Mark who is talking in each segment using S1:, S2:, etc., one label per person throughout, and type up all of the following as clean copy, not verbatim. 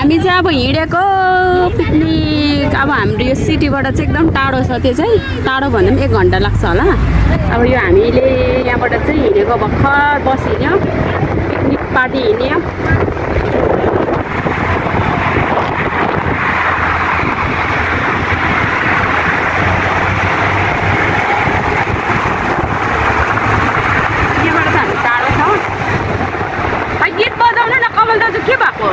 S1: हामी चाहिँ अब हिँडेको पिकनिक अब हाम्रो यो सिटीबाट चाहिँ एकदम टाढो छ त्यो चाहिँ टाढो भन्दा पनि 1 घन्टा लाग्छ होला अब यो हामीले यहाँबाट चाहिँ हिँडेको भर्खर बस हिँड्यो पिकनिक पार्टी हिँड्यो यहाँबाट चाहिँ हामी टाढो छ गीत बजाउनु न कमल दाजु के भएको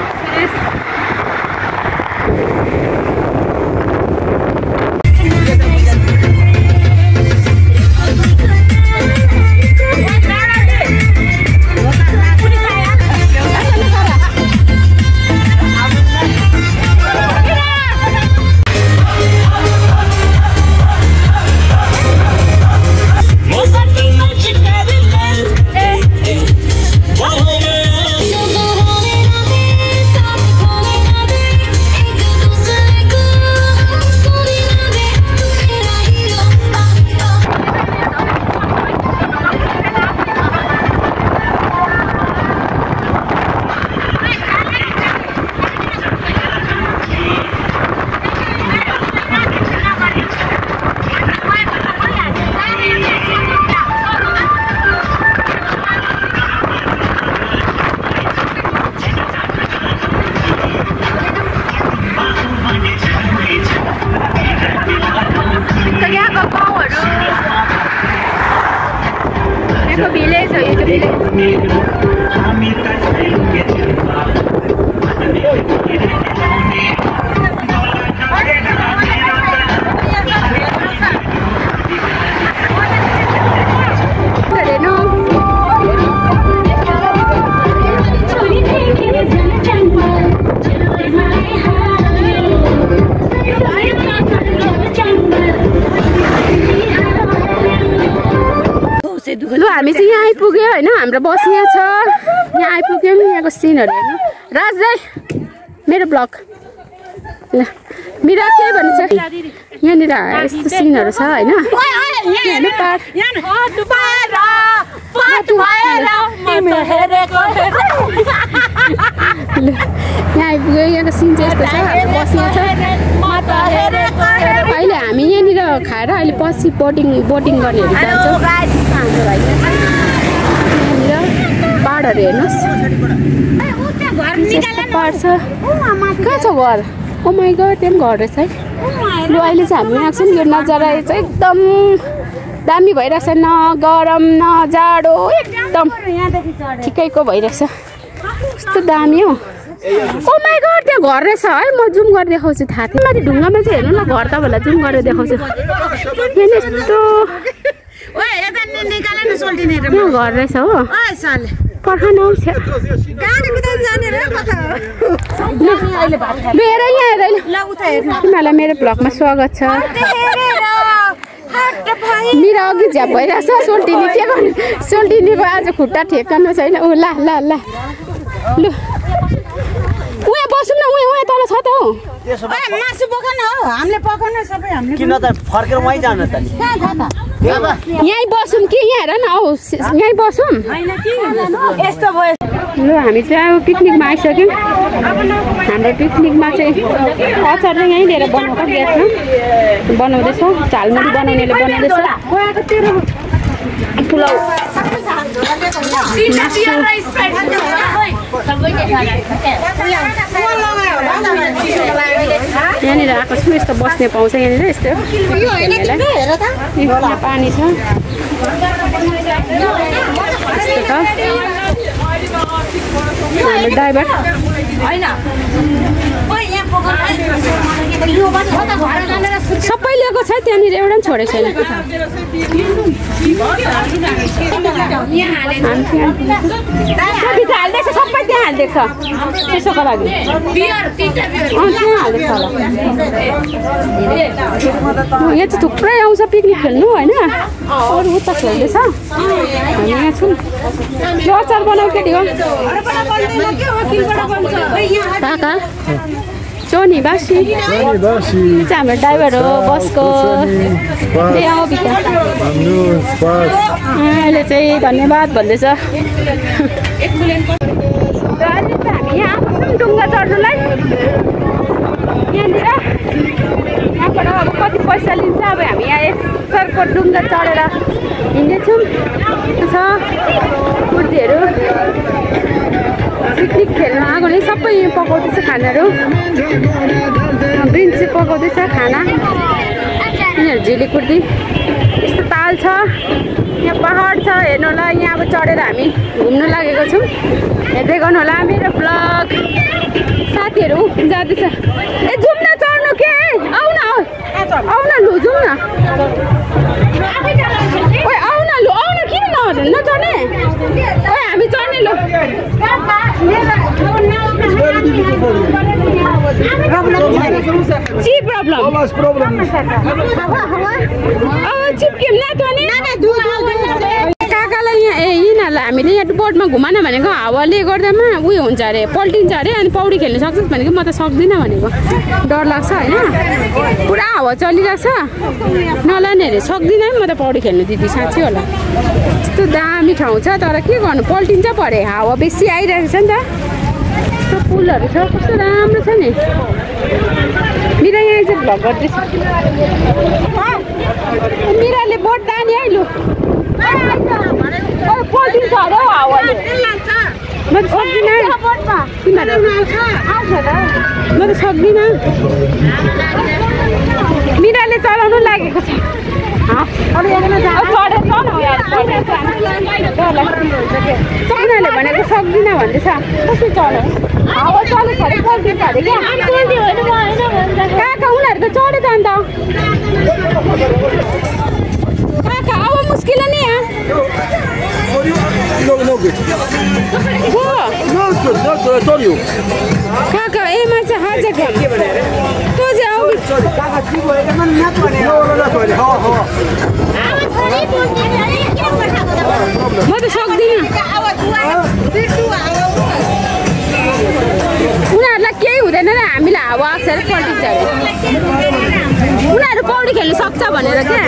S1: लु हामी चाहिँ यहाँ आइपुग्यो हैन हाम्रो बस यहाँ छ यहाँ आइपुग्यो नि यहाँको सिनहरु हेर्नु राज दाइ मेरो ब्लग ल मिरा के भन्छ यहाँ नि यस्तो सिनहरु छ हैन हेर्नु पार यहाँ आइपुग्यो यहाँको सिन चाहिँ यस्तो छ बस यहाँ छ अहिले हामी यहाँनिर खाएर अहिले पछि बोटिङ गर्नेहरू जान्छौँ हाम्रो भाइ यहाँनिर पाहाडहरू हेर्नुहोस् यस्तो पाहाड छ कहाँ छ घर ओ माइ गड त्यहाँ पनि घर रहेछ है लु अहिले चाहिँ हामी यहाँ छौँ यो नजारा चाहिँ एकदम दामी भइरहेछ न गरम न जाडो एकदम ठिकैको भइरहेछ कस्तो दामी हो ओ माइ गड त्यहाँ घर रहेछ है म जुम गरेर देखाउँछु थाहा थियो माथि ढुङ्गामा चाहिँ हेर्नु न घर तपाईँलाई जुम गरेर देखाउँछु यहाँ यस्तो यहाँ घर रहेछ हो पर्खानु आउँछ तिमीहरूलाई मेरो ब्लगमा स्वागत छ मिरा अघि झ्याप भइरहेछ सोल्टिनी के गर्नु सोल्टिनीको आज खुट्टा ठेक्कानु छैन ऊ ला ला ला लु उहाँ बसौँ न उहाँ तल छ त हौ
S2: मासु पकाउन हो हामीले पकाउन सबै हामीले
S3: किन त फर्केर वहीँ जानु त नि
S1: यहीँ बसौँ कि यहाँ हेर न हौ यहीँ बसौँ
S2: यस्तो भयो
S1: लु हामी चाहिँ अब पिकनिकमा आइसक्यौँ हाम्रो पिकनिकमा चाहिँ अचार चाहिँ यहीँ लिएर बनाएको ग्यासमा बनाउँदैछौँ झालमुरी बनाउनेले बनाउँदैछ पुलाउ यहाँनिर आएको छु यस्तो बस्ने पाउँछ यहाँनिर यस्तो पानी छ यस्तो छ हाम्रो ड्राइभर सबै लिएको छ त्यहाँनिर एउटा पनि छोडेको छैन हाल्दैछ सबै त्यहाँ हालिदिएको छ त्यसोको लागि त्यहाँ हालिदिएको होला यहाँ चाहिँ थुप्रै आउँछ पिकनिक खेल्नु होइन अरू उता खेल्दैछ हामी यहाँ छौँ यो अचार बनाऊ केटी हो काका सोनी बासी हाम्रो ड्राइभर हो बसको अहिले चाहिँ धन्यवाद भन्दैछ हामी यहाँ आएको छौँ डुङ्गा चढ्नुलाई यहाँनिर यहाँबाट अब कति पैसा लिन्छ अब हामी यहाँ एकसरको डुङ्गा चढेर हिँड्दैछौँ छ कुर्तीहरू पिकनिक खेल्न आएकोले सबै पकाउँदैछ खानाहरू ब्रिन्च चाहिँ पकाउँदैछ खाना यिनीहरू झिली कुर्ती यस्तो ताल छ यहाँ पहाड छ हेर्नु होला यहाँ अब चढेर हामी घुम्नु लागेको छौँ हेर्दै गर्नु होला मेरो ब्लग साथीहरू जाँदैछ ए जाउँ न चढ्नु के आऊ न लु जाउँ न ओ आऊ न लु आऊ न किन नचढ्ने ओ हामी चढ्ने लु जी प्रब्लम चिप्क्यौँ न काकालाई यहाँ यिनीहरूलाई हामीले यहाँ बोटमा घुमान भनेको हावाले गर्दामा उयो हुन्छ अरे पल्टिन्छ अरे अनि पौडी खेल्नु सक्छस् भनेको म त सक्दिनँ भनेको डर लाग्छ होइन पुरा हावा चलिरहेछ नलाने अरे सक्दिनँ म त पौडी खेल्नु दिदी साँच्चै होला यस्तो दामी ठाउँ छ तर के गर्नु पल्टिन्छ परे हावा बेसी आइरहेको छ नि त यस्तो पुलहरू छ कस्तो राम्रो छ नि मिरा यहाँ चाहिँ भ्लग गर्दैछ मिराले बोट तानी है लु पल्टिन्छ अरे हौ हावाले म त सक्दिनँ म त सक्दिनँ मिराले चलाउनु लागेको छ चढ्नाले भनेको सक्दिनँ भन्दैछ कसरी चढ्यो हावा चलेको अरे पल्टिन्छ अरे क्या काका उनीहरू त चढ्यो त अन्त काका अब मुस्किल नि यहाँ काका एमा चाहिँ हाजा ग्राम तो चाहिँ आऊ म त सक्दिनँ उनीहरूलाई केही हुँदैन र हामीलाई हावा आएको छ अरे पल्टिन्छ अरे उनीहरू पौडी खेल्नु सक्छ भनेर क्या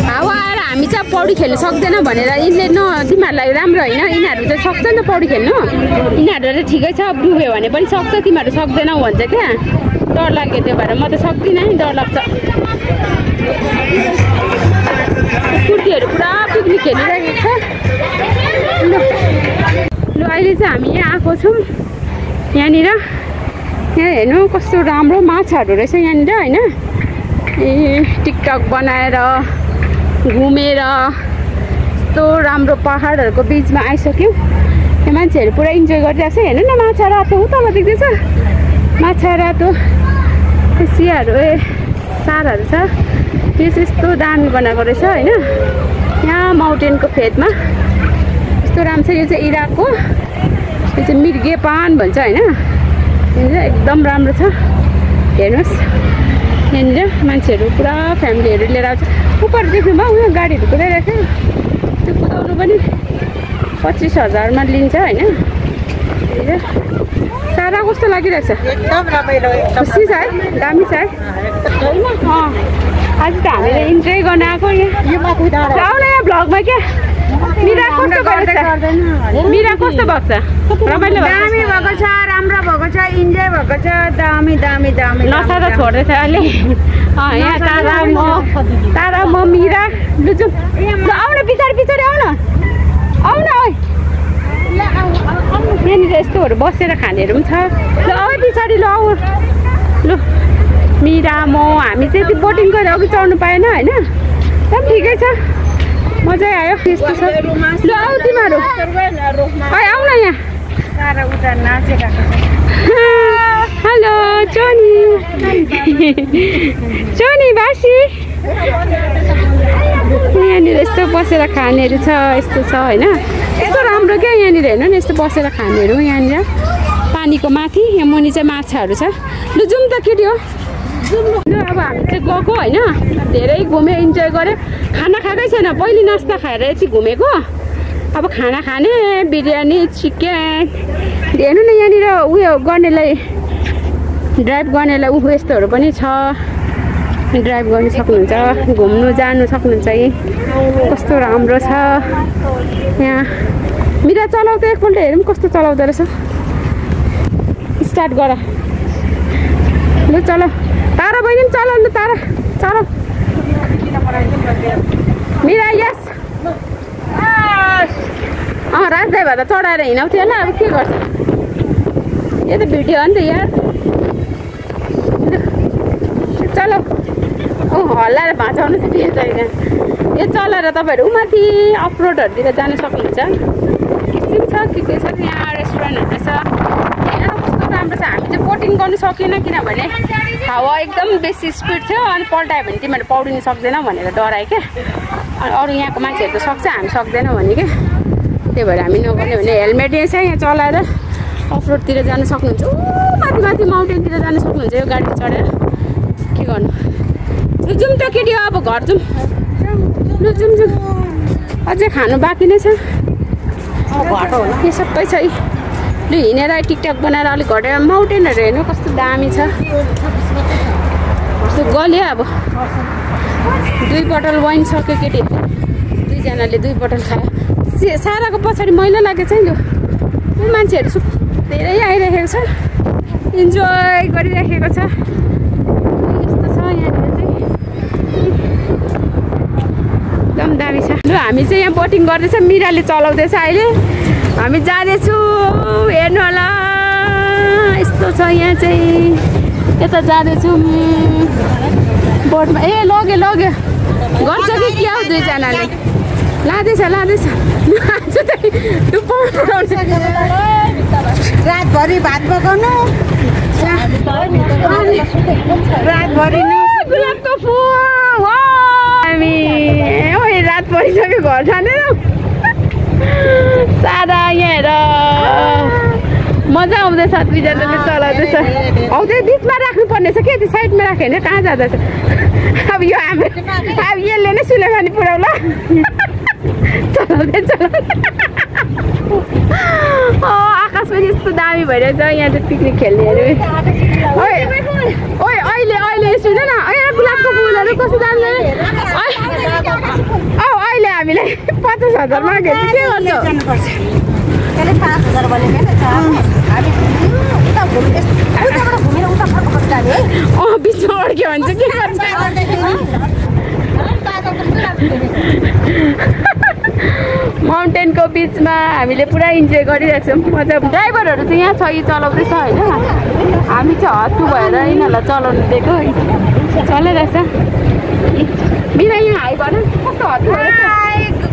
S1: हावा आएर हामी चाहिँ पौडी खेल्नु सक्दैन भनेर यिनले न तिमीहरूलाई राम्रो होइन यिनीहरू चाहिँ सक्छ नि त पौडी खेल्नु यिनीहरू ठिकै छ डुब्यो भने पनि सक्छ तिमीहरू सक्दैनौ भन्छ क्या डर लाग्यो त्यो भएर म त सक्दिनँ नि डर लाग्छ कुर्तीहरू पुरा पिकनिक खेलिरहेको छ लु अहिले चाहिँ हामी यहाँ आएको छौँ यहाँनिर यहाँ हेर्नु कस्तो राम्रो माछाहरू रहेछ यहाँनिर होइन ए टिकटक बनाएर घुमेर यस्तो राम्रो पहाडहरूको बिचमा आइसक्यौँ यहाँ मान्छेहरू पुरा इन्जोय गरिरहेको छ हेर्नु न माछा रातो उतामा देख्दैछ माछा रातो सियाहरू सारहरू छ यो चाहिँ यस्तो दामी बनाएको रहेछ होइन यहाँ माउन्टेनको फेदमा यस्तो राम्रो छ यो चाहिँ इराकको यो चाहिँ मिर्गे पान भन्छ होइन एकदम राम्रो छ हेर्नुहोस् यहाँनिर मान्छेहरू पुरा फ्यामिलीहरू लिएर आउँछ उपर देख्नुभयो उयो गाडीहरू कुदाइरहेको थियो त्यो कुदाउनु पनि 25,000 लिन्छ होइन सारा कस्तो लागिरहेछ
S2: एकदम रमाइलो
S1: खुसी छ है दामी छ है होइन आज त हामीले इन्जोय गर्न आएको यहाँ आउन यहाँ भ्लगमा क्या मिरा कस्तो मिरा कस्तो भएको छ रमाइलो
S2: दामी भएको छ राम्रो भएको छ इन्जोय भएको छ दामी दामी दामी
S1: नसा त छोड्दैछ अहिले यहाँ तारा म मिरा लुजु आउन पछाडि पछाडि आउन यहाँनिर यस्तोहरू बसेर खानेहरू पनि छ ल आऊ पछाडि ल आऊ ल मिरा म हामी चाहिँ त्यो बोटिङ गरेर अघि चढ्नु पाएन होइन तर ठिकै छ मजै आयो त्यस्तो छ ल आऊ तिमीहरू आऊ न यहाँ
S2: सारा उता नाचिरहेको छ
S1: हेलो चोनी चोनी बासी यहाँनिर यस्तो बसेर खानेहरू छ यस्तो छ होइन यस्तो राम्रो क्या यहाँनिर हेर्नु न यस्तो बसेर खानेहरू यहाँनिर पानीको माथि यहाँ मुनि चाहिँ माछाहरू छ लु जाउँ त केटी हो अब हामी चाहिँ गएको होइन धेरै घुम्यो इन्जोय गऱ्यो खाना खाएकै छैन पहिले नास्ता खाएर यति घुमेको अब खाना खाने बिरयानी चिकन हेर्नु न यहाँनिर उयो गर्नेलाई ड्राइभ गर्नेलाई यस्तोहरू पनि छ ड्राइभ गर्नु सक्नुहुन्छ घुम्नु जानु सक्नुहुन्छ यी कस्तो राम्रो छ यहाँ मिरा चलाउ त एकपल्ट हेरौँ कस्तो चलाउँदो रहेछ स्टार्ट गर लु चल तारा बहिनी पनि चलाउ लु तारा चल मिरा यस राजदाई भए त चढाएर हिँडाउँथ्यो होला अब के गर्छ यो त भिडियो हो नि त यार चलो हल्लाएर भाँचाउनु चाहिँ के छैन यो चलाएर तपाईँहरू माथि अफरोडहरूतिर जान सक्नुहुन्छ किसिम छ के छ यहाँ रेस्टुरेन्टहरू छ हेर कस्तो राम्रो छ हामी चाहिँ बोटिङ गर्नु सकेन किनभने हावा एकदम बेसी स्पिड थियो अनि पल्टायो भने तिमीहरू पौडिनु सक्दैन भनेर डरायो क्या अनि अरू यहाँको मान्छेहरू त सक्छ हामी सक्दैन भने क्या त्यही भएर हामी नगर्ने भने हेलमेट यहीँ छ यहाँ चलाएर अफरोडतिर जान सक्नुहुन्छ माथि माथि माउन्टेनतिर जान सक्नुहुन्छ यो गाडी चढेर के गर्नु लु जाउँ त केटी अब घर जाउँ लु जाउँ अझै खानु बाँकी नै छ यो सबै छ लु हिँडेर टिकटक बनाएर अलिक घटेर माउन्टेनहरू हेर्नु कस्तो दामी छ त्यो गल्यो अब 2 बोतल वाइन सक्यो केटी दुईजनाले 2 बोतल खायो साराको पछाडि मैला लागेको छ नि यो मान्छेहरू धेरै आइरहेको छ इन्जोय गरिरहेको छ यस्तो छ यहाँनिर चाहिँ एकदम दामी छ लु हामी चाहिँ यहाँ बोटिङ गर्दैछ मिराले चलाउँदैछ अहिले हामी जाँदैछु हेर्नु होला यस्तो छ यहाँ चाहिँ यता जाँदैछौँ बोटमा लग्यो गर्छ कि क्या हो दुईजनाले लाँदैछ
S2: रातभरि भात पकाउनु रातभरि
S1: गुलाबको फुल हामी रात परिसक्यो घर जाँदैनौँ सारा यहाँ हेर मजा आउँदैछ दुईजनाले चलाउँदैछ हौ त्यो बिचमा राख्नुपर्ने छ के त्यो साइडमा राख्यो भने कहाँ जाँदैछ अब यो हाम्रो अब यसले नै सुलेखानी पुऱ्याउला चलाउँदै आकाश पनि यस्तो दामी भइरहेछ यहाँ चाहिँ पिकनिक खेल्नेहरू अहिले सुन न गुलाबको फुलहरू कस्तो दामी अहिले हामीलाई 50,000 माग्यो के गर्छ बिचमा अड्क्यो भने चाहिँ के गर्छ माउन्टेनको बिचमा हामीले पुरा इन्जोय गरिरहेको छौँ मजा ड्राइभरहरू चाहिँ यहाँ छ यी चलाउँदैछ होइन हामी चाहिँ हत्तु भएर यिनीहरूलाई चलाउनु दिएको चलाइरहेछ मिरा यहाँ हाई भन कस्तो हत्तु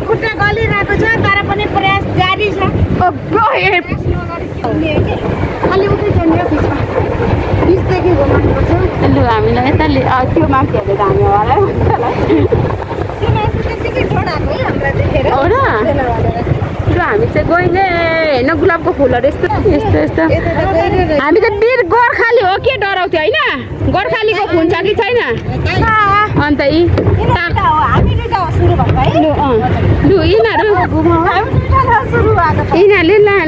S2: खुट्टा गलिरहेको छ तर पनि प्रयास जारी छ
S1: अलि उतै जाने बिचमा बिचदेखि घुमाउनुपर्छ लु हामीलाई यता त्यो मान्छेहरूले त हामी होला हो र लु हामी चाहिँ गइले होइन गुलाबको फुलहरू यस्तो हामी त वीर गोर्खाली हो के डराउँथ्यो होइन गोर्खालीको फुल छ कि छैन अन्त लु यिनीहरूले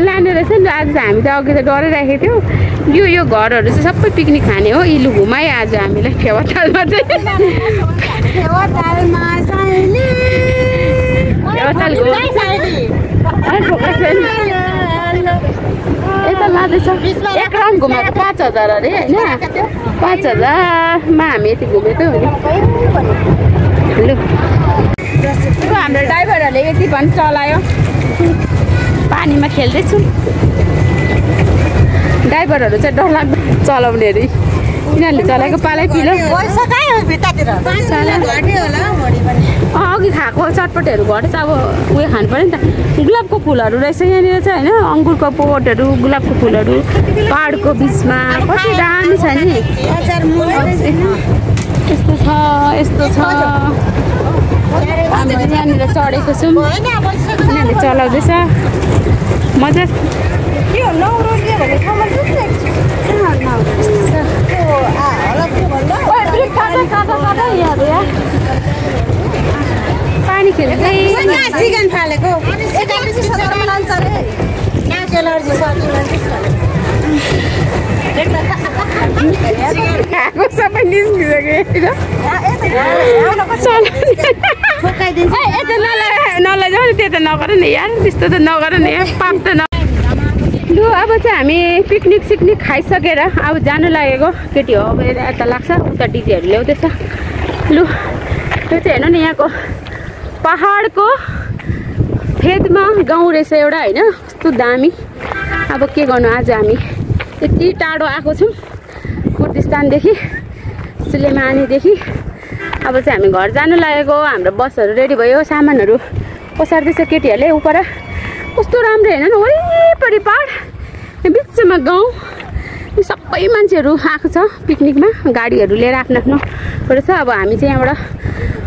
S1: लाने रहेछ नि आज हामी त अघि त डराइराखेको थियौँ यो घरहरू चाहिँ सबै पिकनिक खाने हो इलु घुमायो आज हामीलाई फेवातालमा चाहिँ यता लाँदैछ एक राउन्ड घुमाएको 5,000 अरे होइन 5,000मा हामी यति घुमेको हो नि लु हाम्रो ड्राइभरहरूले यति भन् चलायो पानीमा खेल्दैछु ड्राइभरहरू चाहिँ डरलाग्दो चलाउने अरे यिनीहरूले चलाएको पालै पिलो अघि खाएको चट्टा सटपटहरू घटेछ अब उयो खानु पऱ्यो नि त गुलाबको फुलहरू रहेछ यहाँनिर चाहिँ होइन अङ्गुरको पोटहरू गुलाबको फुलहरू पहाडको बिचमा कति दामी छ नि यस्तो छ हामीले यहाँनिर चढेको छौँ यिनीहरूले चलाउँदैछ मजा पानी खेल्दै
S2: चिकन फालेको
S1: खाएको सबै निस्किसक्यो नलैजाऊ नि त्यो त नगर नि यार त्यस्तो त नगर नि पाप त न लु अब चाहिँ हामी पिकनिक सिकनिक खाइसकेर अब जानु लागेको केटी हो अब यता लाग्छ उता डिजेहरू ल्याउँदैछ लु त्यो चाहिँ हेर्नु नि यहाँको पहाडको फेदमा गाउँ रहेछ एउटा होइन कस्तो दामी अब के गर्नु आज हामी यति टाढो आएको छौँ कुर्दिस्तानदेखि सुलेमानीदेखि अब चाहिँ हामी घर जानु लागेको हाम्रो बसहरू रेडी भयो सामानहरू पसार्दैछ केटीहरूले उपर कस्तो राम्रो हेर्नु न वरिपरि पहाड बिचमा गाउँ सबै मान्छेहरू आएको छ पिकनिकमा गाडीहरू लिएर आफ्नो आफ्नो रहेछ अब हामी चाहिँ यहाँबाट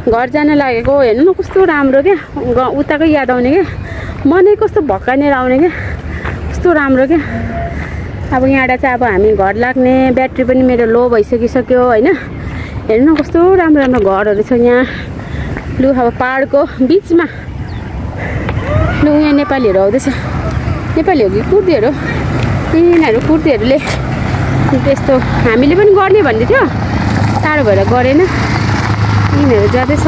S1: घर जान लागेको हेर्नु न कस्तो राम्रो क्या उताकै याद आउने क्या मनै कस्तो भक्कानेर आउने क्या कस्तो राम्रो क्या अब यहाँबाट चाहिँ अब हामी घर लाग्ने ब्याट्री पनि मेरो लो भइसकिसक्यो होइन हेर्नु न कस्तो राम्रो राम्रो घरहरू छ यहाँ लु अब पहाडको बिचमा लु यहाँ नेपालीहरू आउँदैछ नेपाली हो कि कुर्दीहरू यिनीहरू कुर्दीहरूले त्यस्तो हामीले पनि गर्ने भन्दै थियो टाढो भएर गरेन यिनीहरू जाँदैछ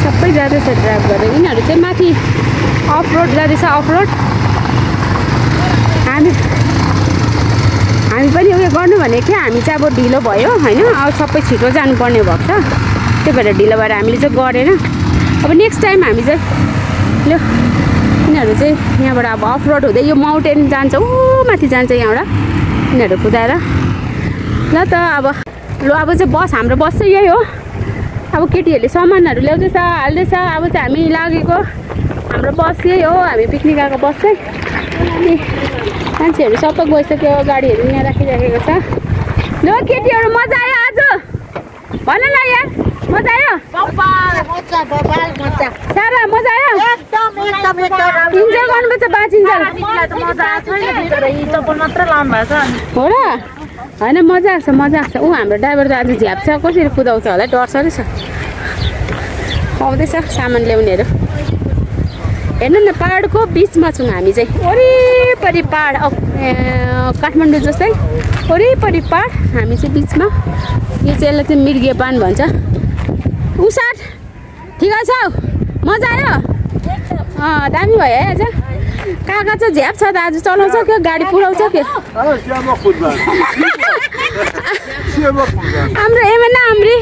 S1: सबै जाँदैछ ड्राइभ गरेर यिनीहरू चाहिँ माथि अफ रोड जाँदैछ अफ रोड हामी पनि उयो गर्नु भनेको थियो हामी चाहिँ अब ढिलो भयो होइन अब सबै छिटो जानुपर्ने भएको छ त्यही भएर ढिलो भएर हामीले चाहिँ गरेन अब नेक्स्ट टाइम हामी चाहिँ ल यिनीहरू चाहिँ यहाँबाट अब अफ रोड हुँदै यो माउन्टेन जान्छ ऊ माथि जान्छ यहाँबाट यिनीहरू कुदाएर ल त अब ल अब चाहिँ बस हाम्रो बस चाहिँ यही हो अब केटीहरूले सामानहरू ल्याउँदैछ हाल्दैछ अब चाहिँ हामी लागेको हाम्रो बस यही हो हामी पिकनिक आएको बस चाहिँ अनि मान्छेहरू सबै गइसक्यो गाडीहरू यहाँ राखिराखेको छ ल केटीहरू मजा आयो आज भन न यार मजा आयो सारा मजा आयो इन्जोय गर्नुपर्छ बाँचिन्छ हो र होइन मजा आएको छ ऊ हाम्रो ड्राइभर त आज झ्याप छ कसरी कुदाउँछ होला डर्छ रहेछ आउँदैछ सामान ल्याउनेहरू हेर्नु न पहाडको बिचमा छौँ हामी चाहिँ वरिपरि पहाड काठमाडौँ जस्तै वरिपरि पहाड हामी चाहिँ बिचमा यो चाहिँ यसलाई चाहिँ मृगेपान भन्छ उसाट ठिकै छ मजा आयो दामी भयो है आज काका चाहिँ झ्याप छ त आज चलाउँछ क्या गाडी पुऱ्याउँछ क्या हाम्रो एमएन हाम्री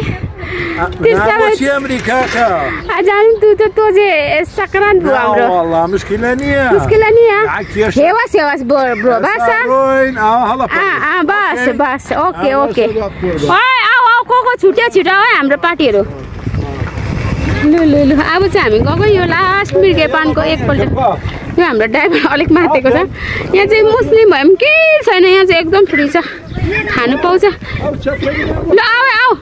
S1: तो जे संक्रांत हाम्रो हेवास ब्रो बस बस ओके आऊ को छुट्यो छिटो है हाम्रो पार्टीहरू लु अब चाहिँ हामी गएको यो लास्ट मृगेपानको एकपल्ट यो हाम्रो ड्राइभर अलिक माथिको छ यहाँ चाहिँ मुस्लिम भए पनि केही छैन यहाँ चाहिँ एकदम फ्री छ खानु पाउँछ ल आऊ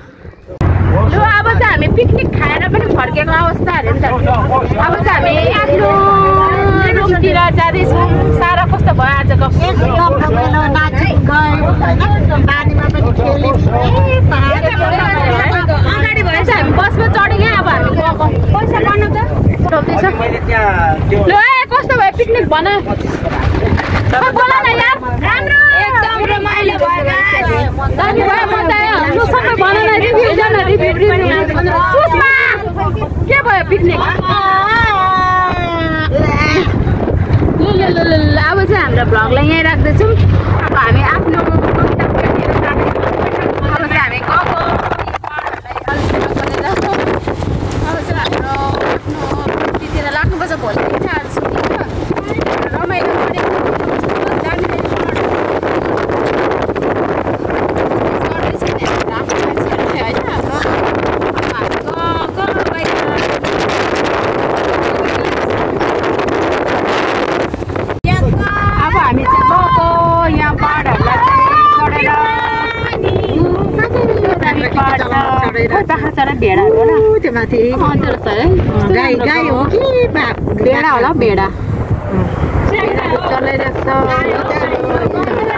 S1: लु अब चाहिँ हामी पिकनिक खाएर पनि फर्केको अवस्था अरे नि त अब चाहिँ हामी आफ्नो रुमतिर जाँदैछौँ सारा कस्तो भयो आजको अगाडि भएछ हामी बसमा चढ्यौँ अब हामी गएको पैसा गर्नु त ल कस्तो भयो पिकनिक भन बोल न यार राम्रो एकदम रमाइलो भयो दामी भयो मजा आयो लु सबै भन न रिभ्यू गर्न रिभ्यू सुस्मा के भयो पिकनिक ल अब चाहिँ हाम्रो भ्लगलाई यहीँ राख्दैछौँ अब हामी आफ्नो गन्तव्यतिर जाँदैछौँ अब चाहिँ हामी गएको अब चाहिँ हाम्रो आफ्नो तिर लाग्नुपर्छ भोलि रमाइलो ट्राफिक पार्क छ खोइ बाख्रा चरा भेडाहरू होला
S2: त्यो माथि
S1: त्यो रहेछ है
S2: गाई गाई हो कि
S1: भेडा होला भेडा
S2: चलाइरहेको छ